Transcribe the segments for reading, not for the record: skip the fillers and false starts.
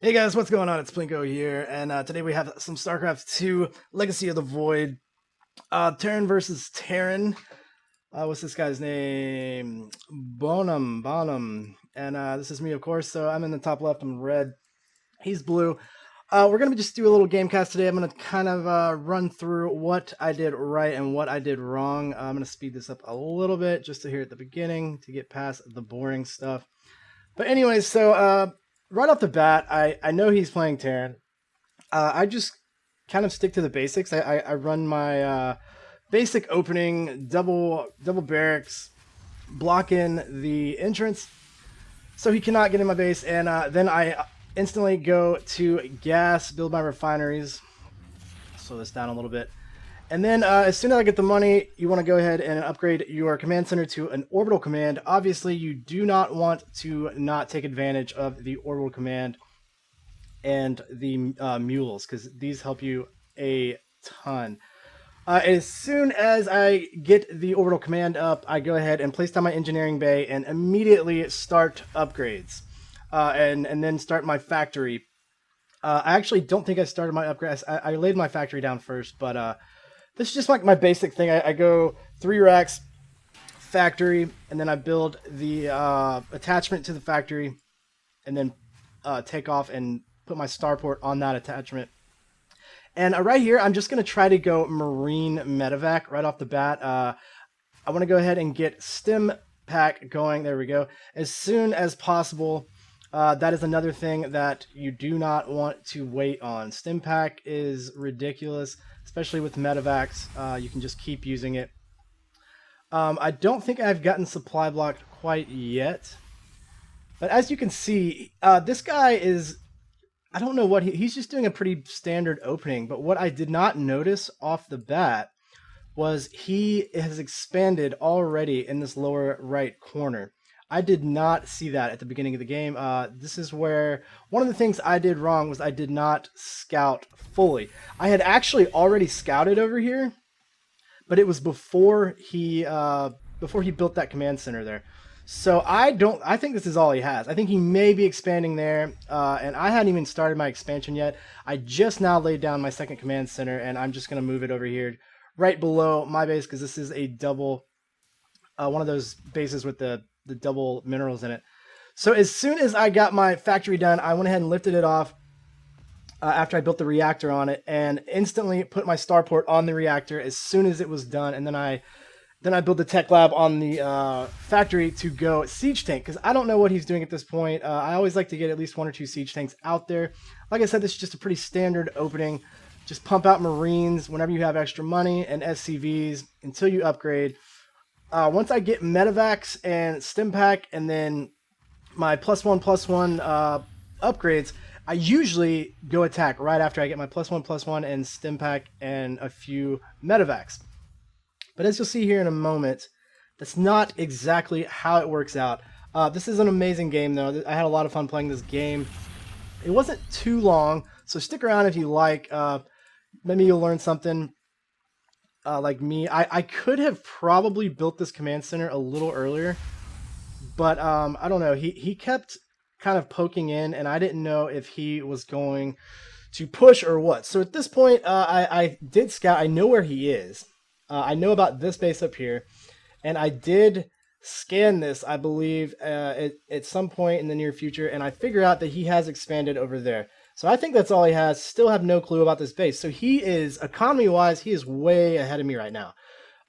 Hey guys, what's going on? It's Plinko here, and today we have some Starcraft 2 Legacy of the Void. Terran versus Terran. What's this guy's name? Bonham. And this is me, of course, so I'm in the top left, I'm red. He's blue. We're going to just do a little gamecast today. I'm going to kind of run through what I did right and what I did wrong. I'm going to speed this up a little bit just to hear at the beginning to get past the boring stuff. But anyways, so right off the bat, I know he's playing Terran. I just kind of stick to the basics. I run my basic opening, double barracks, block in the entrance, so he cannot get in my base, and then I instantly go to gas, build my refineries. Slow this down a little bit. And then as soon as I get the money, you want to go ahead and upgrade your command center to an orbital command. Obviously, you do not want to not take advantage of the orbital command and the mules, because these help you a ton. As soon as I get the orbital command up, I go ahead and place down my engineering bay and immediately start upgrades. And then start my factory. I actually don't think I started my upgrades. I laid my factory down first, but this is just like my basic thing. I go 3 racks, factory, and then I build the attachment to the factory, and then take off and put my starport on that attachment. And right here, I'm just going to try to go Marine Medevac right off the bat. I want to go ahead and get Stim Pack going. There we go. As soon as possible. That is another thing that you do not want to wait on. Stim Pack is ridiculous, especially with medevacs. You can just keep using it. I don't think I've gotten supply blocked quite yet. But as you can see, this guy is... I don't know what he's just doing a pretty standard opening. But what I did not notice off the bat was he has expanded already in this lower right corner. I did not see that at the beginning of the game. This is where one of the things I did wrong was I did not scout fully. I had actually already scouted over here, but it was before he built that command center there. So I think this is all he has. I think he may be expanding there, and I hadn't even started my expansion yet. I just now laid down my second command center, and I'm just going to move it over here right below my base, because this is a double, one of those bases with the double minerals in it. So as soon as I got my factory done, I went ahead and lifted it off after I built the reactor on it, and instantly put my starport on the reactor as soon as it was done. And then I built the tech lab on the factory to go siege tank, because I don't know what he's doing at this point. I always like to get at least 1 or 2 siege tanks out there. Like I said, this is just a pretty standard opening. Just pump out Marines whenever you have extra money, and SCVs until you upgrade. Once I get medevacs and stim pack, and then my +1/+1 upgrades, I usually go attack right after I get my +1/+1 and stim pack and a few medevacs. But as you'll see here in a moment, that's not exactly how it works out. This is an amazing game, though. I had a lot of fun playing this game. It wasn't too long, so stick around if you like. Maybe you'll learn something. Like me, I could have probably built this command center a little earlier, but I don't know. He kept kind of poking in, and I didn't know if he was going to push or what. So at this point, I did scout. I know where he is. I know about this base up here, and I did scan this, I believe, at some point in the near future, and I figure out that he has expanded over there. So I think that's all he has. Still have no clue about this base. So he is, economy-wise, he is way ahead of me right now.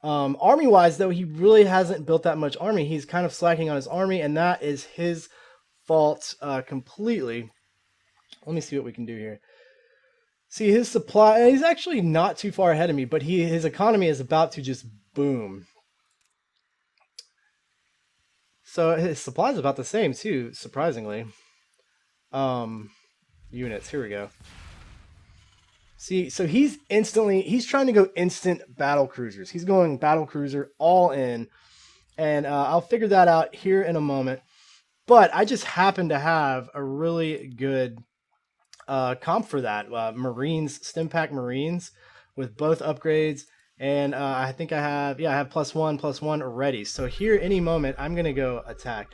Army-wise, though, he really hasn't built that much army. He's kind of slacking on his army, and that is his fault completely. Let me see what we can do here. See, his supply, he's actually not too far ahead of me, but his economy is about to just boom. So his supply is about the same, too, surprisingly. Units, here we go. See, so he's trying to go instant battle cruisers. He's going battle cruiser all in, and I'll figure that out here in a moment. But I just happen to have a really good comp for that. Marines, Stimpack Marines with both upgrades, and I think I have +1/+1 already. So here any moment I'm gonna go attack.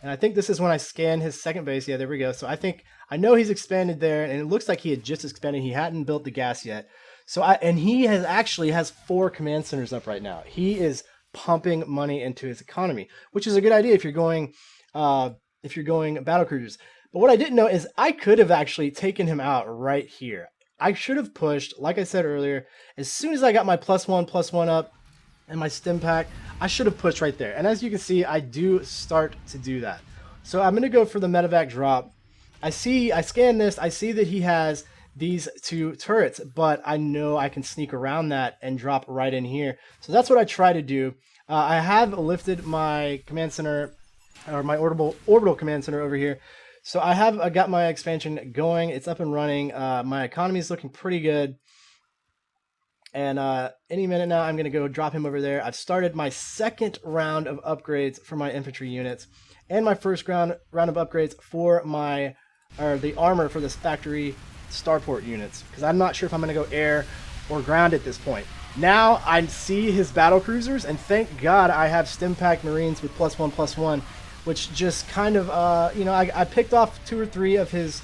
And I think this is when I scan his second base. Yeah, there we go. So I know he's expanded there, and it looks like he had just expanded. He hadn't built the gas yet. And he has 4 command centers up right now. He is pumping money into his economy, which is a good idea if you're going battlecruisers. But what I didn't know is I could have actually taken him out right here. I should have pushed, like I said earlier, as soon as I got my +1/+1 up and my stim pack, I should have pushed right there. And as you can see, I do start to do that. So I'm going to go for the medevac drop. I scan this, I see that he has these 2 turrets, but I know I can sneak around that and drop right in here. So that's what I try to do. I have lifted my command center, or my orbital command center over here. So I got my expansion going. It's up and running. My economy is looking pretty good. And any minute now, I'm going to go drop him over there. I've started my second round of upgrades for my infantry units, and my first round of upgrades for the armor for this factory starport units, because I'm not sure if I'm going to go air or ground at this point. Now I see his battle cruisers, and thank God I have stim pack marines with +1/+1, which just kind of I picked off 2 or 3 of his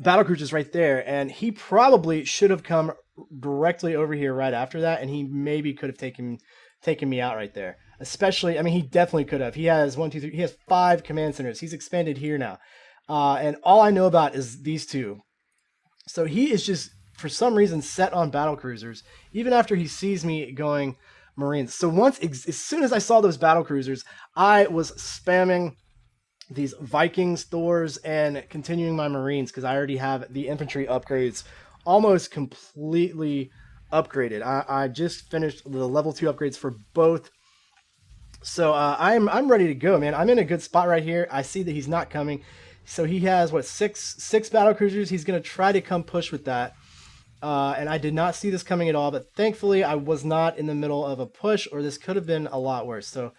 battle cruisers right there, and he probably should have come directly over here right after that, and he maybe could have taken me out right there. Especially, I mean, he definitely could have. He has 1, 2, 3. He has 5 command centers. He's expanded here now, and all I know about is these 2. So he is just, for some reason, set on battle cruisers, even after he sees me going marines. So as soon as I saw those battle cruisers, I was spamming these Vikings, Thors, and continuing my marines, because I already have the infantry upgrades almost completely upgraded. I just finished the level 2 upgrades for both. So I'm ready to go, man. I'm in a good spot right here. I see that he's not coming. So he has, what, six battle cruisers. He's going to try to come push with that. And I did not see this coming at all, but thankfully I was not in the middle of a push, or this could have been a lot worse. So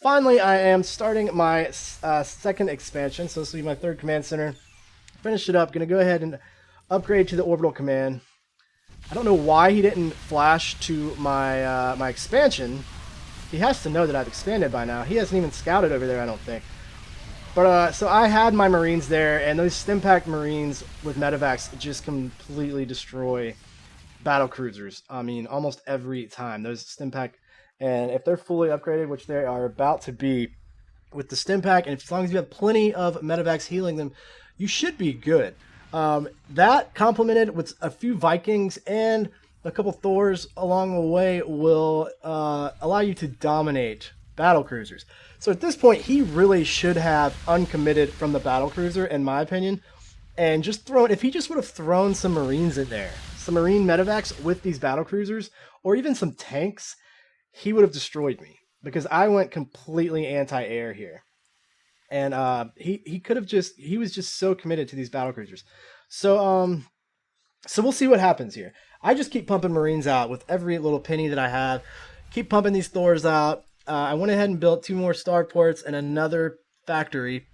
finally, I am starting my second expansion. So this will be my 3rd command center. Finish it up. Going to go ahead and upgrade to the orbital command. I don't know why he didn't flash to my my expansion. He has to know that I've expanded by now. He hasn't even scouted over there, I don't think. But so I had my marines there, and those stim-packed marines with medevacs just completely destroy battle cruisers. I mean, almost every time. Those stim-pack, and if they're fully upgraded, which they are about to be with the stim-pack, and as long as you have plenty of medevacs healing them, you should be good. That complemented with a few Vikings and a couple Thors along the way will allow you to dominate battle cruisers. So at this point, he really should have uncommitted from the battle cruiser, in my opinion, and just if he just would have thrown some marines in there, some marine medevacs with these battle cruisers, or even some tanks, he would have destroyed me, because I went completely anti-air here. And he was just so committed to these battle cruisers. So we'll see what happens here. I just keep pumping marines out with every little penny that I have. Keep pumping these Thors out. I went ahead and built 2 more starports and another factory,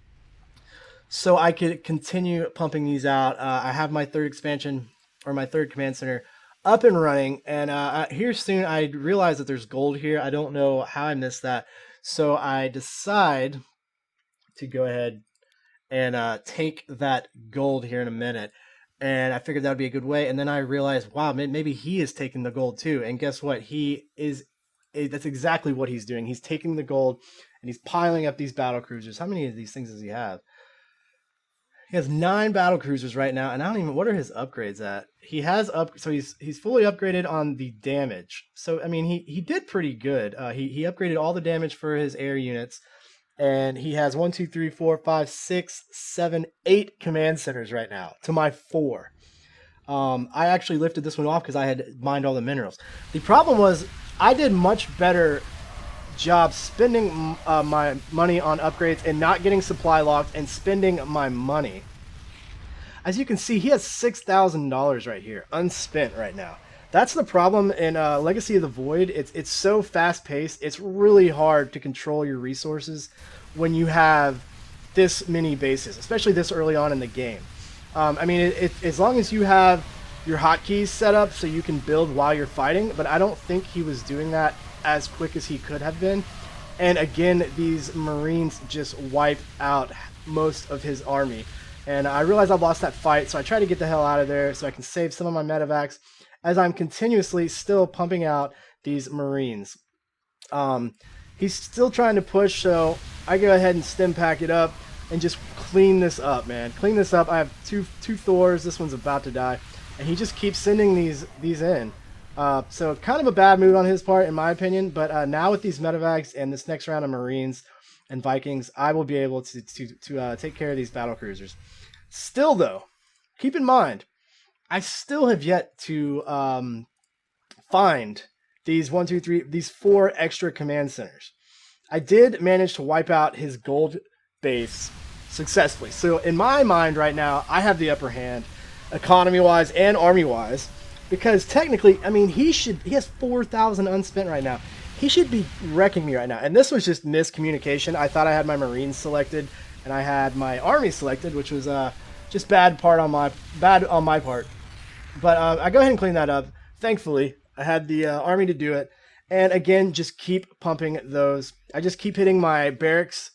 so I could continue pumping these out. I have my 3rd expansion, or my 3rd command center, up and running. And here soon I realize that there's gold here. I don't know how I missed that. So I decide to go ahead and take that gold here in a minute. And I figured that would be a good way. And then I realized, wow, maybe he is taking the gold too. And guess what? That's exactly what he's doing. He's taking the gold and he's piling up these battle cruisers. How many of these things does he have? He has 9 battle cruisers right now, and I don't even, what are his upgrades at? He has so he's fully upgraded on the damage. So I mean, he did pretty good. He upgraded all the damage for his air units, and he has 1, 2, 3, 4, 5, 6, 7, 8 command centers right now to my 4. I actually lifted this one off because I had mined all the minerals. The problem was I did much better job spending my money on upgrades and not getting supply locked and spending my money. As you can see, he has $6,000 right here unspent right now. That's the problem in Legacy of the Void. It's so fast paced. It's really hard to control your resources when you have this many bases, especially this early on in the game. I mean, as long as you have your hotkeys set up so you can build while you're fighting, but I don't think he was doing that as quick as he could have been. And again, these Marines just wipe out most of his army. And I realized I lost that fight, so I tried to get the hell out of there so I can save some of my medevacs as I'm continuously still pumping out these Marines. He's still trying to push, so I go ahead and stim pack it up and just clean this up, man. Clean this up. I have two Thors. This one's about to die. And he just keeps sending these in. So kind of a bad move on his part, in my opinion. But now with these medevacs and this next round of Marines and Vikings, I will be able to take care of these battlecruisers. Still, though, keep in mind, I still have yet to find these 4 extra command centers. I did manage to wipe out his gold base successfully. So in my mind right now, I have the upper hand, economy-wise and army-wise, because technically, I mean, he has 4,000 unspent right now. He should be wrecking me right now. And this was just miscommunication. I thought I had my Marines selected and I had my army selected, which was just bad on my part. But I go ahead and clean that up. Thankfully, I had the army to do it. And again, just keep pumping those. I just keep hitting my barracks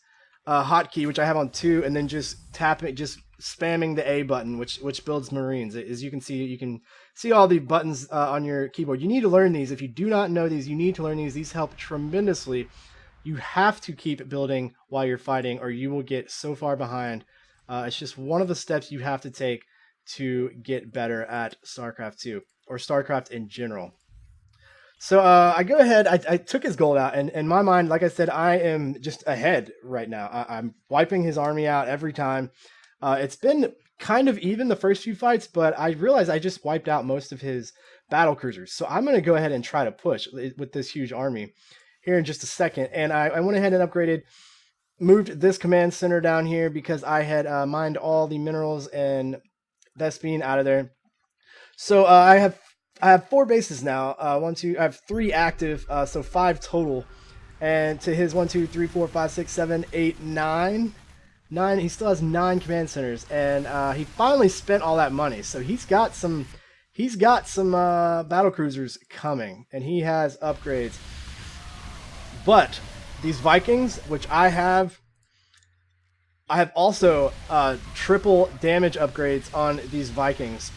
hotkey, which I have on 2, and then just spamming the A button, which builds Marines. As you can see all the buttons on your keyboard. You need to learn these. If you do not know these, you need to learn these. These help tremendously. You have to keep building while you're fighting, or you will get so far behind. It's just one of the steps you have to take to get better at StarCraft 2, or StarCraft in general. So I go ahead, I took his gold out, and in my mind, like I said, I am just ahead right now. I'm wiping his army out every time. It's been kind of even the first few fights, but I realized I just wiped out most of his battlecruisers. So I'm going to go ahead and try to push with this huge army here in just a second. And I went ahead and moved this command center down here because I had mined all the minerals and Vespene out of there. So I have 4 bases now. I have 3 active, so 5 total. And to his 1, 2, 3, 4, 5, 6, 7, 8, 9. 9. He still has 9 command centers, and he finally spent all that money. So he's got some battlecruisers coming, and he has upgrades. But these Vikings, which I have also triple damage upgrades on these Vikings.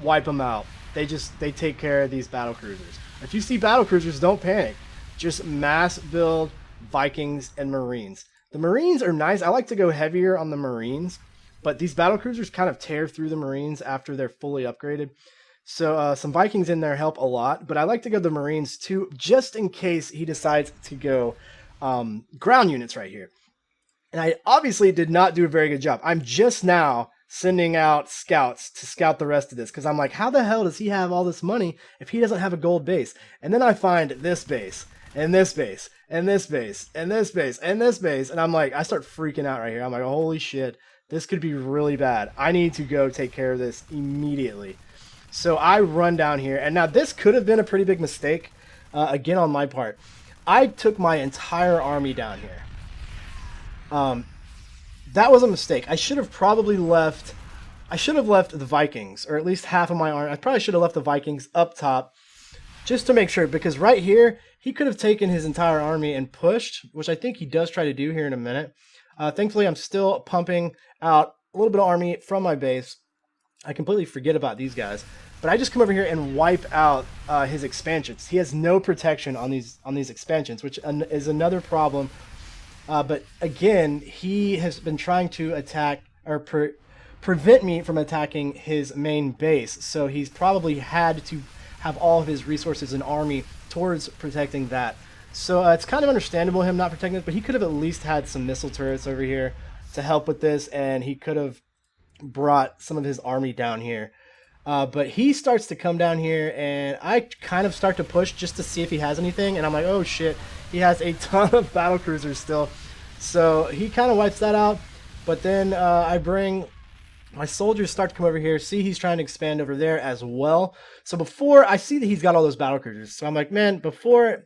Wipe them out. They take care of these battlecruisers. If you see battlecruisers, don't panic. Just mass build Vikings and Marines. The Marines are nice. I like to go heavier on the Marines, but these battlecruisers kind of tear through the Marines after they're fully upgraded. So some Vikings in there help a lot, but I like to go the Marines too, just in case he decides to go ground units right here. And I obviously did not do a very good job. I'm just now sending out scouts to scout the rest of this, because I'm like, how the hell does he have all this money if he doesn't have a gold base? And then I find this base, and this base, and this base, and this base, and this base, and I'm like, I start freaking out right here. I'm like, holy shit, this could be really bad. I need to go take care of this immediately. So I run down here, and now this could have been a pretty big mistake, again on my part. I took my entire army down here. That was a mistake. I should have probably left. I should have left the Vikings, or at least half of my army. I probably should have left the Vikings up top, just to make sure. Because right here, he could have taken his entire army and pushed, which I think he does try to do here in a minute. Thankfully, I'm still pumping out a little bit of army from my base. I completely forget about these guys, but I just come over here and wipe out his expansions. He has no protection on these expansions, which is another problem. But again, he has been trying to attack or prevent me from attacking his main base. So he's probably had to have all of his resources and army towards protecting that. So it's kind of understandable him not protecting it, but he could have at least had some missile turrets over here to help with this, and he could have brought some of his army down here. But he starts to come down here, and I kind of start to push just to see if he has anything, and I'm like, oh shit, he has a ton of battlecruisers still. So he kind of wipes that out, but then I bring my soldiers start to come over here. See, he's trying to expand over there as well. So before I see that he's got all those battlecruisers, so I'm like, man, before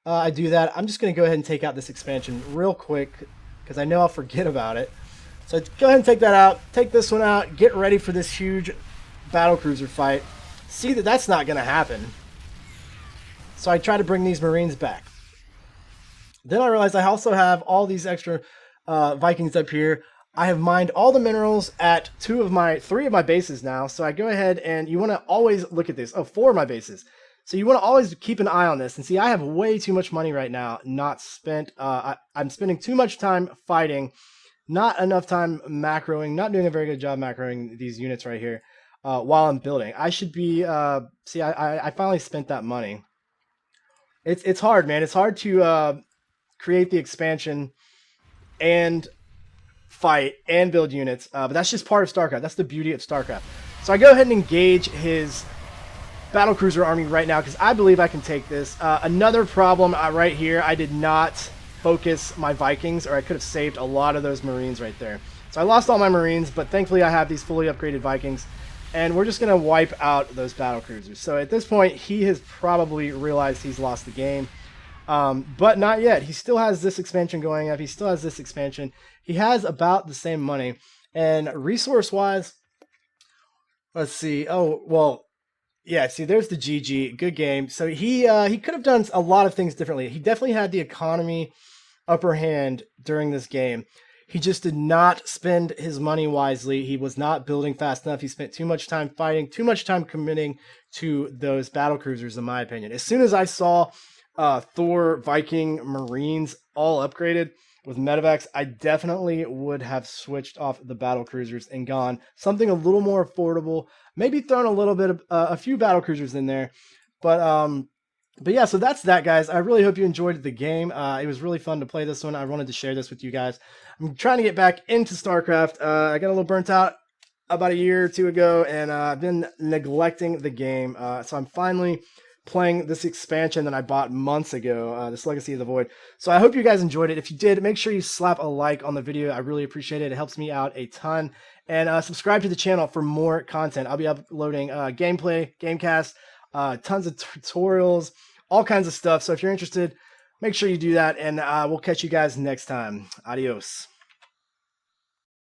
I do that, I'm just going to go ahead and take out this expansion real quick, because I know I'll forget about it. So go ahead and take that out, take this one out, get ready for this huge battlecruiser fight. See that that's not going to happen. So I try to bring these Marines back. Then I realized I also have all these extra Vikings up here. I have mined all the minerals at three of my bases now. So I go ahead and you want to always look at this. Oh, 4 of my bases. So you want to always keep an eye on this. And see, I have way too much money right now not spent. I'm spending too much time fighting, not enough time macroing, not doing a very good job macroing these units right here while I'm building. I should be, see, I finally spent that money. It's hard, man. It's hard to create the expansion and fight and build units, but that's just part of StarCraft. That's the beauty of StarCraft. So I go ahead and engage his battlecruiser army right now because I believe I can take this. Another problem right here, I did not focus my Vikings, or I could have saved a lot of those Marines right there. So I lost all my Marines, but thankfully I have these fully upgraded Vikings, and we're just going to wipe out those battlecruisers. So at this point, he has probably realized he's lost the game. But not yet. He still has this expansion going up. He still has this expansion. He has about the same money. And resource-wise, let's see. Oh, well, yeah, see, there's the GG. Good game. So he could have done a lot of things differently. He definitely had the economy upper hand during this game. He just did not spend his money wisely. He was not building fast enough. He spent too much time fighting, too much time committing to those battlecruisers, in my opinion. As soon as I saw Thor, Viking, Marines all upgraded with medevacs, I definitely would have switched off the battlecruisers and gone something a little more affordable. Maybe thrown a little bit of a few battlecruisers in there, but yeah. So that's that, guys. I really hope you enjoyed the game. It was really fun to play this one. I wanted to share this with you guys. I'm trying to get back into StarCraft. I got a little burnt out about a year or two ago, and I've been neglecting the game. So I'm finally playing this expansion that I bought months ago, this Legacy of the Void. So I hope you guys enjoyed it. If you did, make sure you slap a like on the video. I really appreciate it. It helps me out a ton. And subscribe to the channel for more content. I'll be uploading gameplay, gamecast, tons of tutorials, all kinds of stuff. So if you're interested, make sure you do that. And we'll catch you guys next time. Adios.